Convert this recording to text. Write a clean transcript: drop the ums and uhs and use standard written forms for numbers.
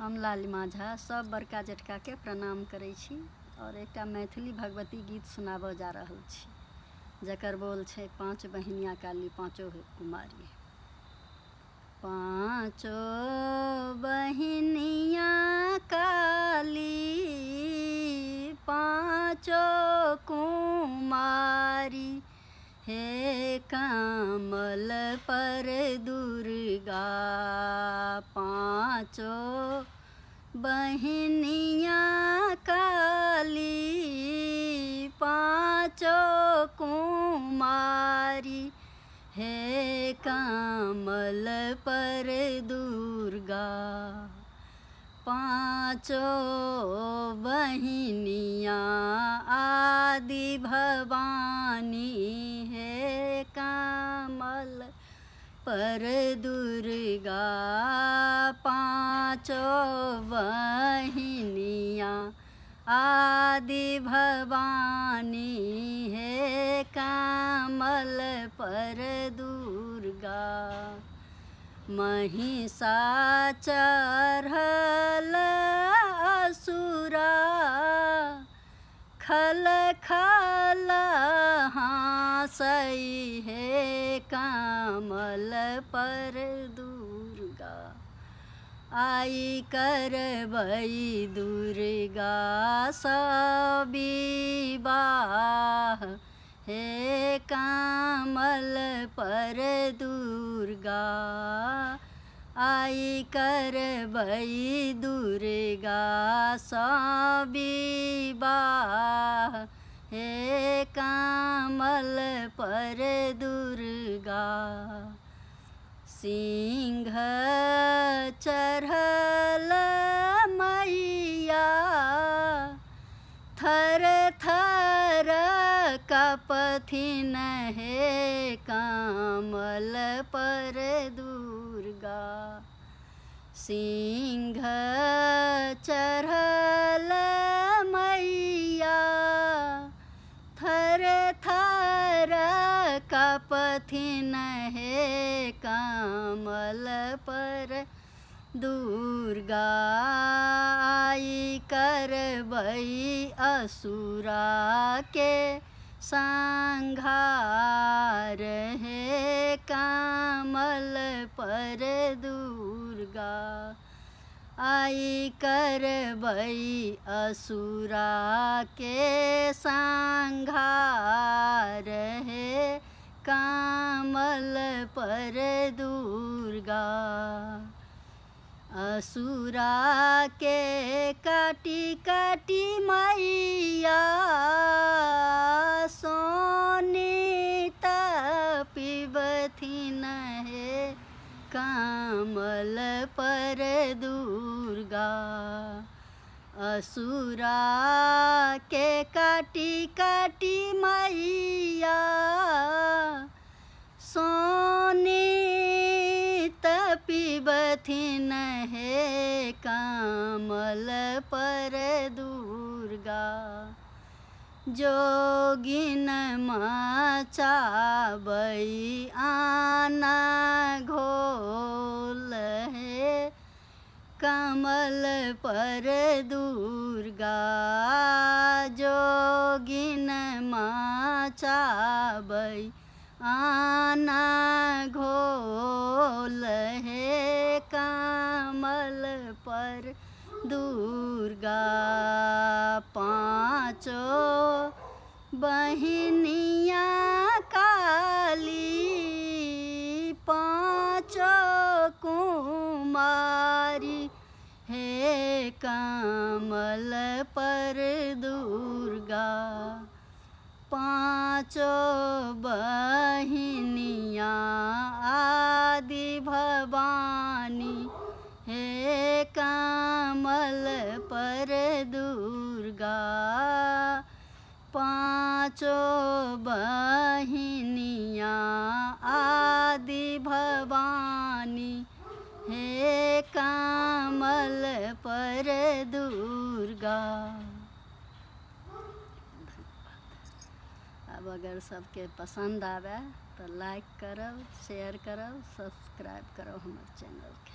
हम लालिमा झा सब बड़का जेठका के प्रणाम करै छी और एकटा मैथिली भगवती गीत सुनाबऽ जा रहल छी जकर बोल छै पाँच बहिनिया काली पाँचो कुमारी। पाँचो बहिनिया काली पाँचो कुमारी, हे कमल पर दुर्गा। पाँचो बहिनिया काली पाँचो कुमारी, हे कमल पर दुर्गा। पाँचो बहिनिया आदि भवानी, हे कमल पर दुर्गा। पाँचो बहिनिया आदि भवानी, हे कमल पर दुर्गा। महिषा चढ़ल असुरा, खल खल हाँसै, हे कमल पर दुर्गा। आई करबै दुर्गा सब विवाह, हे कमल पर दुर्गा। आई करबै दुर्गा सब विवाह, हे कमल पर दुर्गा। सिंह चढ़ल मैया, थर थर कपथिन, हे कमल पर दुर्गा। सिंह चढ़ल मैया, थर थर कपथिन, हे कमल पर दुर्गा। आई करबै असुरा के संहार, हे कमल पर दुर्गा। आई करबै असुरा के संहार, हे कमल पर दुर्गा। असुरा के काटी काटी मैया, सोनी तपिबथिन, हे कमल पर दुर्गा। असुरा के काटी काटी मैया, सोनी तपिबथिन, हे कमल पर दुर्गा। जोगिन मचाबै आना घोल, हे कमल पर दुर्गा। जोगिन मचाबै आना घोल, हे कमल पर दुर्गा। पाँचो बहिनिया काली पाँचो कुमारी, हे कमल पर दुर्गा। पाँचो बहिनिया आदि भवानी, हे कमल पर दुर्गा। पाँचो बहिनिया आदि भवानी, हे कमल पर दुर्गा। अब अगर सबके पसंद आवे तो लाइक करब, शेयर करब, सब्सक्राइब करब हमर चैनल के।